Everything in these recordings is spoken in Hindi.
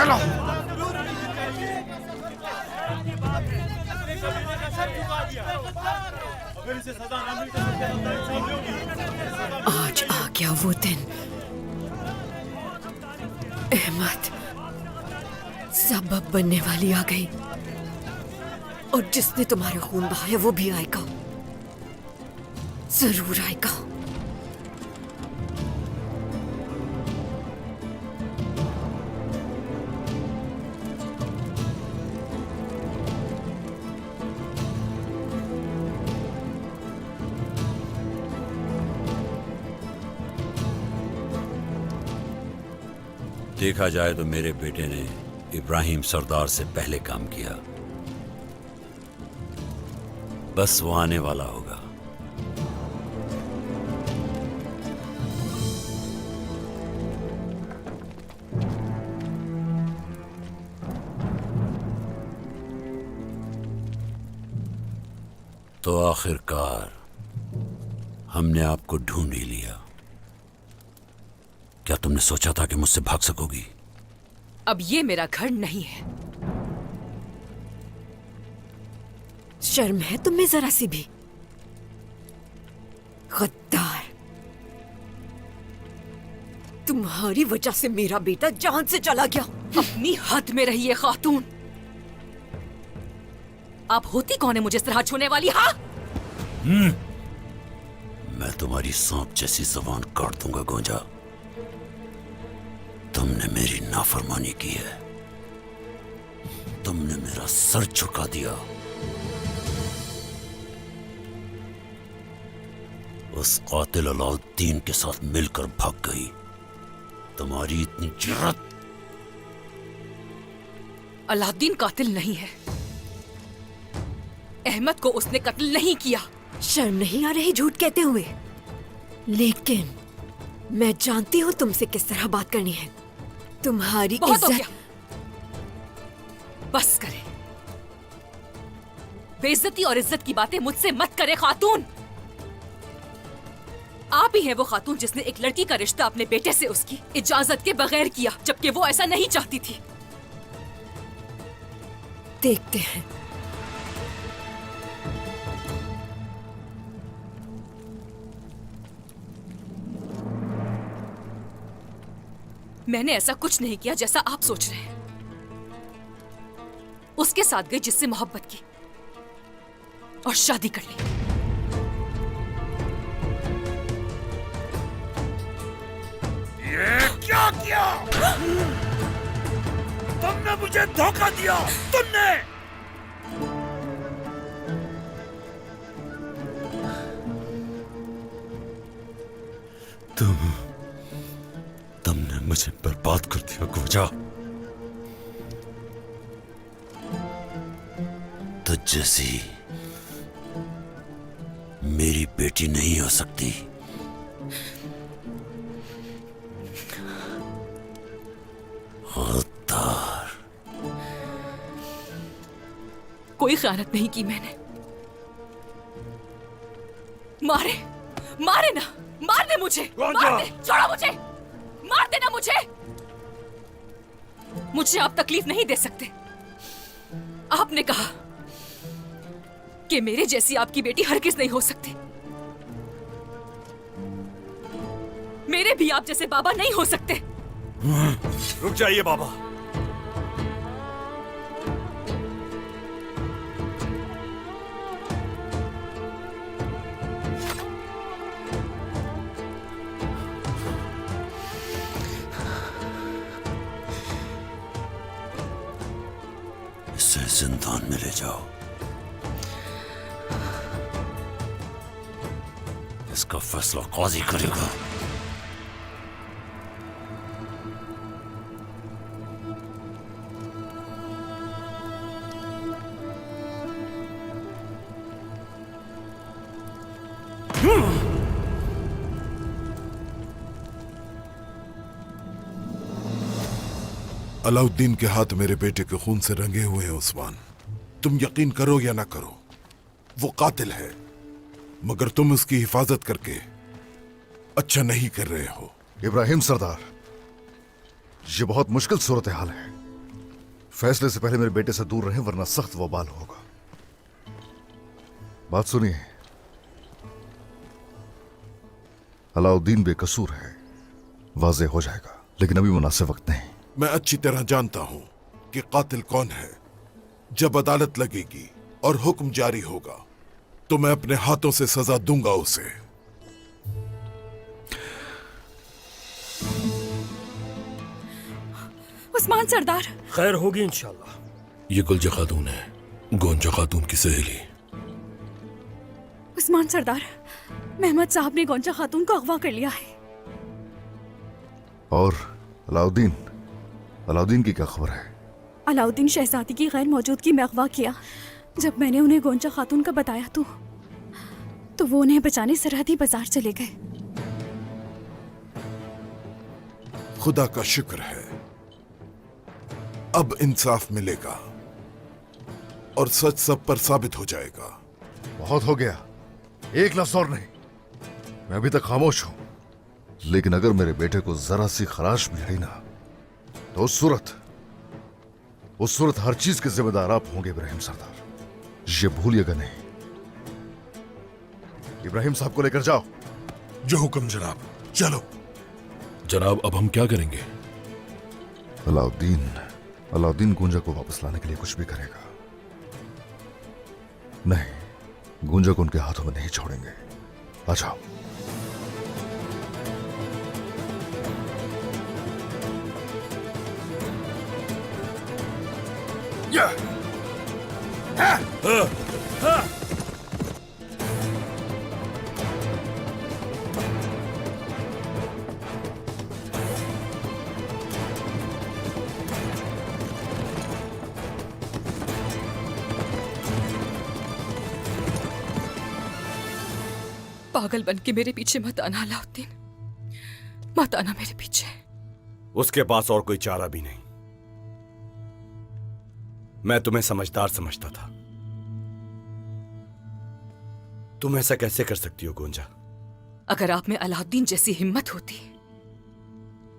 चलो। आज आ गया वो दिन। अहमद सबब बनने वाली आ गई, और जिसने तुम्हारे खून बहाया वो भी आएगा, जरूर आएगा। देखा जाए तो मेरे बेटे ने इब्राहिम सरदार से पहले काम किया, बस वो आने वाला होगा। तो आखिरकार हमने आपको ढूंढ ही लिया। क्या तुमने सोचा था कि मुझसे भाग सकोगी? अब ये मेरा घर नहीं है। शर्म है तुम्हें जरा सी भी? गद्दार, तुम्हारी वजह से मेरा बेटा जान से चला गया। अपनी हद में रहिए खातून। आप होती कौन है मुझे इस तरह छूने वाली? हाँ, मैं तुम्हारी सांप जैसी जुबान काट दूंगा गोंजा। तुमने मेरी नाफरमानी की है, तुमने मेरा सर झुका दिया। उस कातिल अलाउद्दीन के साथ मिलकर भाग गई। तुम्हारी इतनी जुर्रत। अलाउद्दीन कातिल नहीं है। अहमद को उसने कत्ल नहीं किया। शर्म नहीं आ रही झूठ कहते हुए? लेकिन मैं जानती हूँ तुमसे किस तरह बात करनी है। तुम्हारी बहुत हो इज्जत। गया। बस करे। बेइज्जती और इज्जत की बातें मुझसे मत करे खातून। आप ही हैं वो खातून जिसने एक लड़की का रिश्ता अपने बेटे से उसकी इजाजत के बगैर किया, जबकि वो ऐसा नहीं चाहती थी। देखते हैं। मैंने ऐसा कुछ नहीं किया जैसा आप सोच रहे हैं। उसके साथ गई जिससे मोहब्बत की और शादी कर ली। ये क्या किया? तुमने मुझे धोखा दिया। तुमने मुझे बर्बाद कर दिया गोंजा। तो जैसी मेरी बेटी नहीं हो सकती, गद्दार। कोई खयानत नहीं की मैंने। मारे मारे ना, मार दे मुझे, मार दे, छोड़ो मुझे, मार देना मुझे। मुझे आप तकलीफ नहीं दे सकते। आपने कहा कि मेरे जैसी आपकी बेटी हरगिज नहीं हो सकती। मेरे भी आप जैसे बाबा नहीं हो सकते। रुक जाइए बाबा। इसे जिंदान में ले जाओ। इसका फैसला काजी करेगा। अलाउद्दीन के हाथ मेरे बेटे के खून से रंगे हुए हैं उस्मान। तुम यकीन करो या ना करो, वो कातिल है, मगर तुम उसकी हिफाजत करके अच्छा नहीं कर रहे हो। इब्राहिम सरदार, ये बहुत मुश्किल सूरत हाल है। फैसले से पहले मेरे बेटे से दूर रहें, वरना सख्त वबाल होगा। बात सुनिए, अलाउद्दीन बेकसूर है, वाज़ेह हो जाएगा, लेकिन अभी मुनासिब वक्त नहीं। मैं अच्छी तरह जानता हूं कि कातिल कौन है। जब अदालत लगेगी और हुक्म जारी होगा तो मैं अपने हाथों से सजा दूंगा उसे। उस्मान सरदार, खैर होगी इंशाल्लाह। ये गुलजा खातून है, गोंजा खातून की सहेली। उस्मान सरदार, मेहमद साहब ने गोंजा खातून को अगवा कर लिया है। और अलाउद्दीन की क्या खबर है? अलाउद्दीन शहजादी की गैर मौजूदगी में अगवा किया। जब मैंने उन्हें गोंजा खातून का बताया तो वो उन्हें बचाने सरहदी बाजार चले गए। खुदा का शुक्र है, अब इंसाफ मिलेगा और सच सब पर साबित हो जाएगा। बहुत हो गया, एक लफ्ज और नहीं। मैं अभी तक खामोश हूं, लेकिन अगर मेरे बेटे को जरा सी खराश भी आई ना, तो उस सूरत हर चीज के जिम्मेदार आप होंगे इब्राहिम सरदार, ये भूलिएगा नहीं। इब्राहिम साहब को लेकर जाओ। जो हुक्म जनाब। चलो जनाब, अब हम क्या करेंगे? अलाउद्दीन गुंजा को वापस लाने के लिए कुछ भी करेगा। नहीं, गुंजा को उनके हाथों में नहीं छोड़ेंगे। आ जाओ। पागल बन के मेरे पीछे मत आना अलाउद्दीन, मत आना मेरे पीछे। उसके पास और कोई चारा भी नहीं। मैं तुम्हें समझदार समझता था। तुम ऐसा कैसे कर सकती हो गोंजा? अगर आप में अलाउद्दीन जैसी हिम्मत होती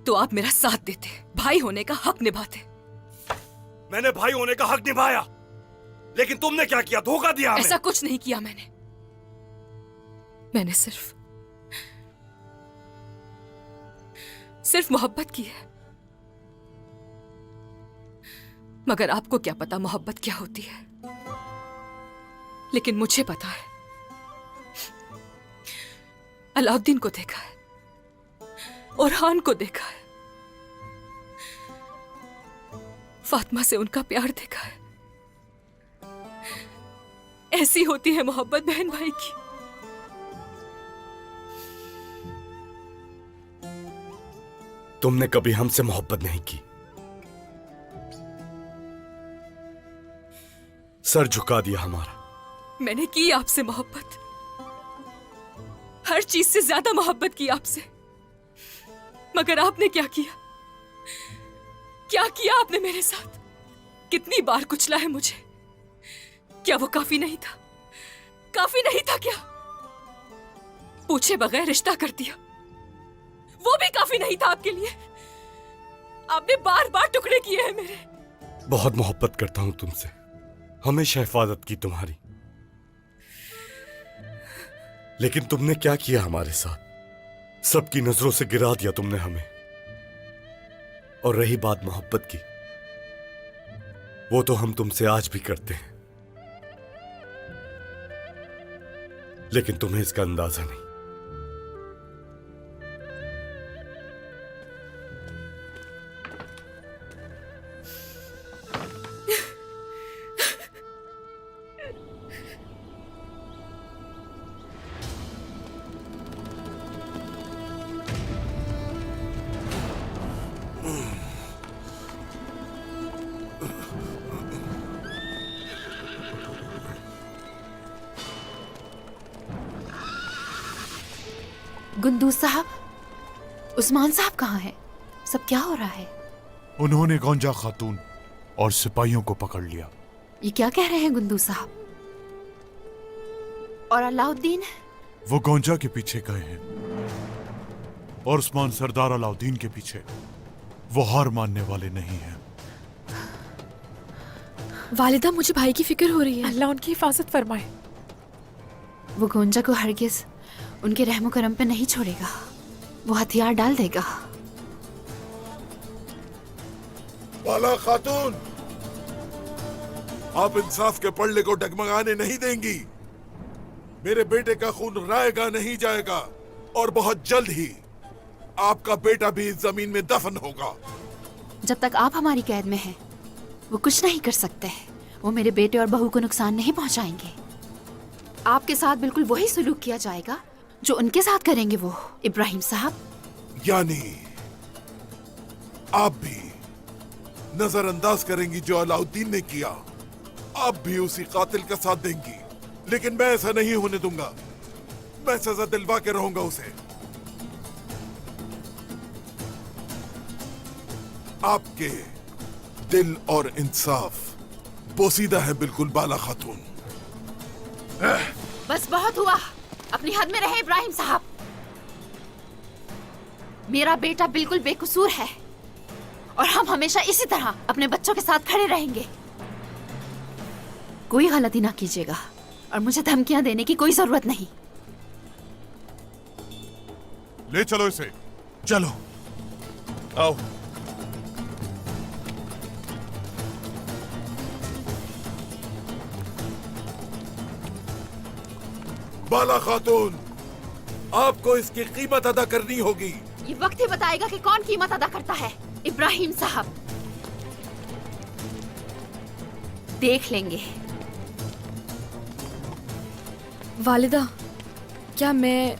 तो आप मेरा साथ देते, भाई होने का हक निभाते। मैंने भाई होने का हक निभाया, लेकिन तुमने क्या किया? धोखा दिया हमें। ऐसा कुछ नहीं किया मैंने सिर्फ मोहब्बत की है। मगर आपको क्या पता मोहब्बत क्या होती है, लेकिन मुझे पता है। अलाउद्दीन को देखा है, ओरहान को देखा है, फातिमा से उनका प्यार देखा है। ऐसी होती है मोहब्बत बहन भाई की। तुमने कभी हमसे मोहब्बत नहीं की। सर झुका दिया हमारा। मैंने की आपसे मोहब्बत, हर चीज से ज्यादा मोहब्बत की आपसे। मगर आपने क्या किया? क्या किया आपने मेरे साथ? कितनी बार कुचला है मुझे। क्या वो काफी नहीं था? काफी नहीं था क्या? पूछे बगैर रिश्ता कर दिया, वो भी काफी नहीं था आपके लिए? आपने बार बार टुकड़े किए हैं मेरे। बहुत मोहब्बत करता हूं तुमसे, हमेशा हिफाजत की तुम्हारी। लेकिन तुमने क्या किया हमारे साथ? सबकी नजरों से गिरा दिया तुमने हमें। और रही बात मोहब्बत की, वो तो हम तुमसे आज भी करते हैं, लेकिन तुम्हें इसका अंदाजा नहीं। गुंदूज साहब, उस्मान साहब कहाँ हैं? सब क्या हो रहा है? उन्होंने गोंजा खातून और सिपाहियों को पकड़ लिया। ये क्या कह रहे हैं गुंदूज साहब? और अलाउद्दीन? वो गोंजा के पीछे गए हैं और उस्मान सरदार अलाउद्दीन के पीछे। वो हार मानने वाले नहीं हैं। वालिदा, मुझे भाई की फिक्र हो रही है। अल्लाह उनकी हिफाजत फरमाए। वो गोंजा को हरगिज उनके रहमो करम पे नहीं छोड़ेगा, वो हथियार डाल देगा। बाला खातून, आप इंसाफ के पल्ले को डगमगाने नहीं देंगी। मेरे बेटे का खून रायगा नहीं जाएगा और बहुत जल्द ही आपका बेटा भी इस जमीन में दफन होगा। जब तक आप हमारी कैद में हैं, वो कुछ नहीं कर सकते। वो मेरे बेटे और बहू को नुकसान नहीं पहुंचाएंगे। आपके साथ बिल्कुल वही सलूक किया जाएगा जो उनके साथ करेंगे वो इब्राहिम साहब। यानी आप भी नजरअंदाज करेंगी जो अलाउद्दीन ने किया, आप भी उसी कातिल का साथ देंगी। लेकिन मैं ऐसा नहीं होने दूंगा। मैं सजा दिलवा के रहूंगा उसे। आपके दिल और इंसाफ पोसीदा है बिल्कुल बाला खातून। बस बहुत हुआ, अपनी हद में रहे इब्राहिम साहब। मेरा बेटा बिल्कुल बेकसूर है और हम हमेशा इसी तरह अपने बच्चों के साथ खड़े रहेंगे। कोई गलती ना कीजिएगा और मुझे धमकियां देने की कोई जरूरत नहीं। ले चलो इसे। चलो आओ। बाला खातून, आपको इसकी कीमत अदा करनी होगी। ये वक्त ही बताएगा कि कौन कीमत अदा करता है। इब्राहिम साहब, देख लेंगे। वालिदा, क्या मैं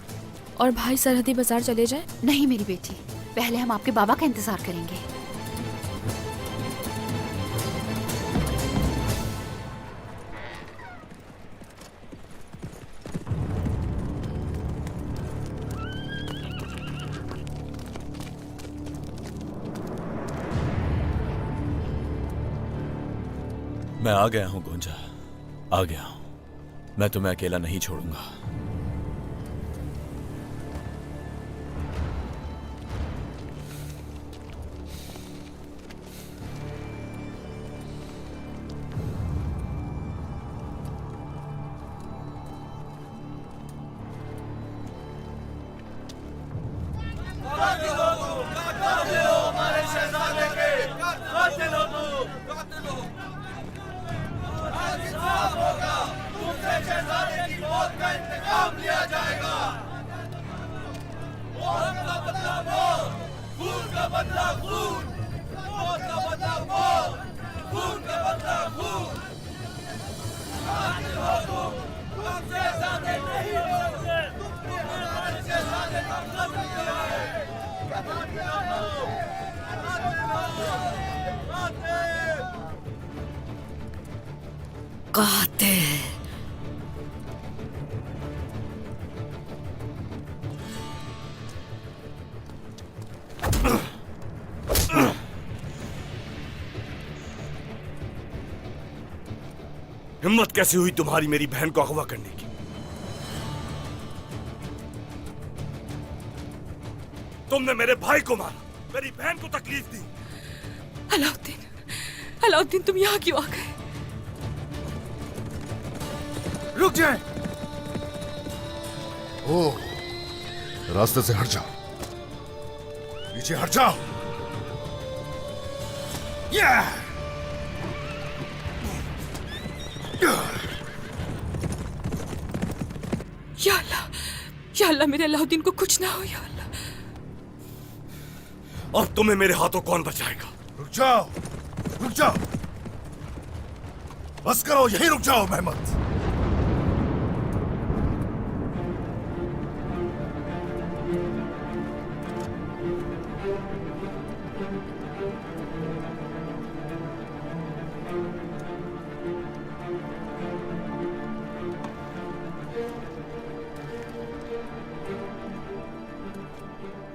और भाई सरहदी बाजार चले जाएं? नहीं मेरी बेटी, पहले हम आपके बाबा का इंतजार करेंगे। मैं आ गया हूं गोंजा, आ गया हूं। मैं तुम्हें अकेला नहीं छोड़ूंगा। कातिल, हिम्मत कैसे हुई तुम्हारी मेरी बहन को अगवा करने की? तुमने मेरे भाई को मारा, मेरी बहन को तकलीफ दी। अलाउद्दीन, अलाउद्दीन, तुम यहाँ क्यों आ गए? रुक जाए। ओ, रास्ते से हट जाओ, नीचे हट जाओ। या अल्लाह, मेरे अलाउद्दीन को कुछ ना हो, या अल्लाह। और तुम्हें मेरे हाथों कौन बचाएगा? रुक जाओ, रुक जाओ, बस करो, यहीं रुक जाओ महमद।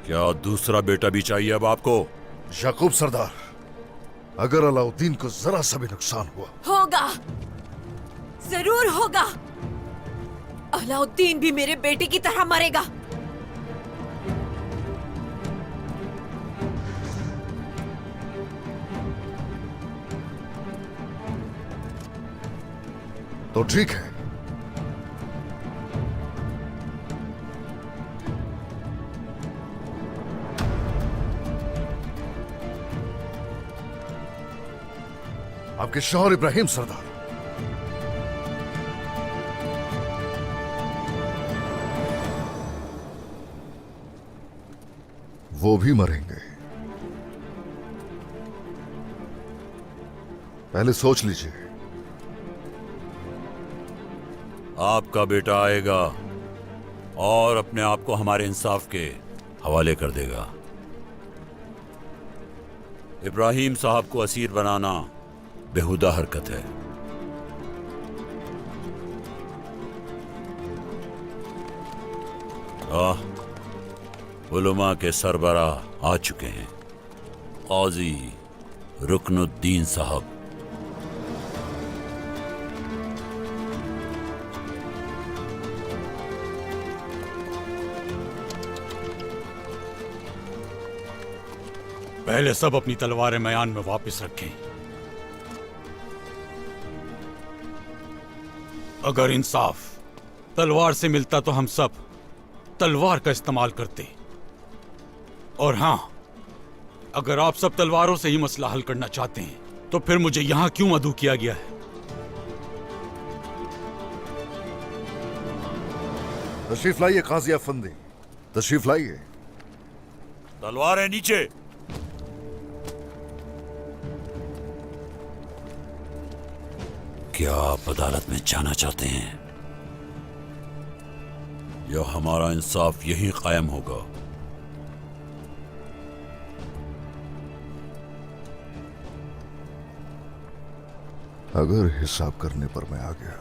क्या दूसरा बेटा भी चाहिए अब आपको? याकूब सरदार, अगर अलाउद्दीन को जरा सा भी नुकसान हुआ, होगा, जरूर होगा। अलाउद्दीन भी मेरे बेटे की तरह मरेगा। तो ठीक है, आपके शौहर इब्राहिम सरदार वो भी मरेंगे। पहले सोच लीजिए। आपका बेटा आएगा और अपने आप को हमारे इंसाफ के हवाले कर देगा। इब्राहिम साहब को असीर बनाना बेहुदा हरकत है। उलमा के सरबराह आ चुके हैं। काजी रुकनुद्दीन साहब, पहले सब अपनी तलवारें मयान में वापस रखें। अगर इंसाफ तलवार से मिलता तो हम सब तलवार का इस्तेमाल करते, और हां, अगर आप सब तलवारों से ही मसला हल करना चाहते हैं तो फिर मुझे यहां क्यों मदऊ किया गया है? तशरीफ लाइए काजी अफंदी, तशरीफ लाइए। तलवारें नीचे। क्या आप अदालत में जाना चाहते हैं या हमारा इंसाफ यहीं कायम होगा? अगर हिसाब करने पर मैं आ गया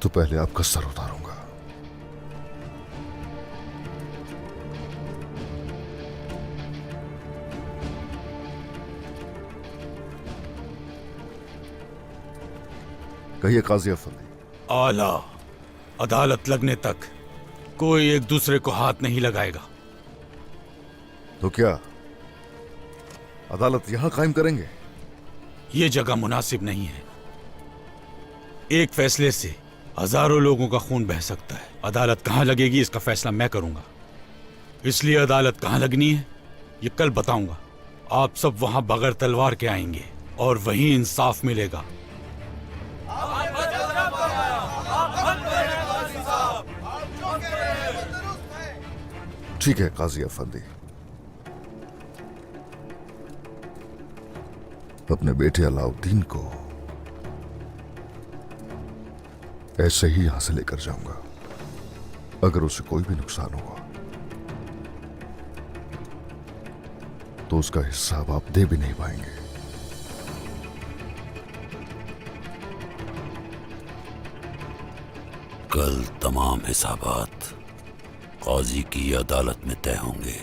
तो पहले आपका सर उतारूंगा। कहिए काजी अफंदी। आला अदालत लगने तक कोई एक दूसरे को हाथ नहीं लगाएगा। तो क्या अदालत यहां कायम करेंगे? ये जगह मुनासिब नहीं है। एक फैसले से हजारों लोगों का खून बह सकता है। अदालत कहां लगेगी इसका फैसला मैं करूंगा। इसलिए अदालत कहां लगनी है ये कल बताऊंगा। आप सब वहां बगैर तलवार के आएंगे और वहीं इंसाफ मिलेगा। ठीक है काजी अफंदी, अपने बेटे अलाउद्दीन को ऐसे ही यहां से लेकर जाऊंगा। अगर उसे कोई भी नुकसान हुआ तो उसका हिसाब आप दे भी नहीं पाएंगे। कल तमाम हिसाबात काजी की अदालत में तय होंगे।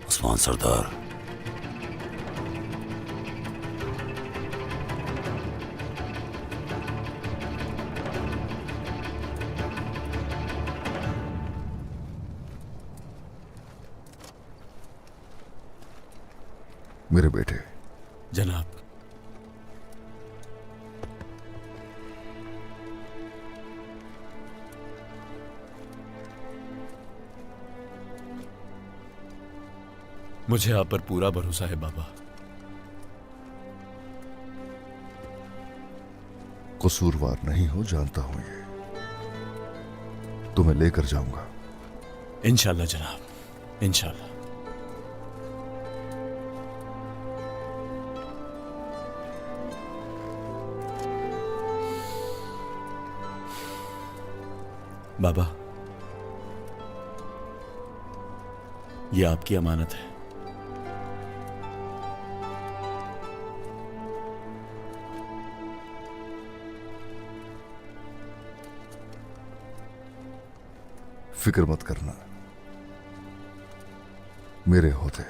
उस्मान सरदार, मेरे बेटे। जनाब, मुझे आप पर पूरा भरोसा है बाबा। कसूरवार नहीं हो, जानता हूं ये। तुम्हें लेकर जाऊंगा। इंशाल्लाह जनाब, इंशाल्लाह। बाबा, ये आपकी अमानत है। फिक्र मत करना, मेरे होते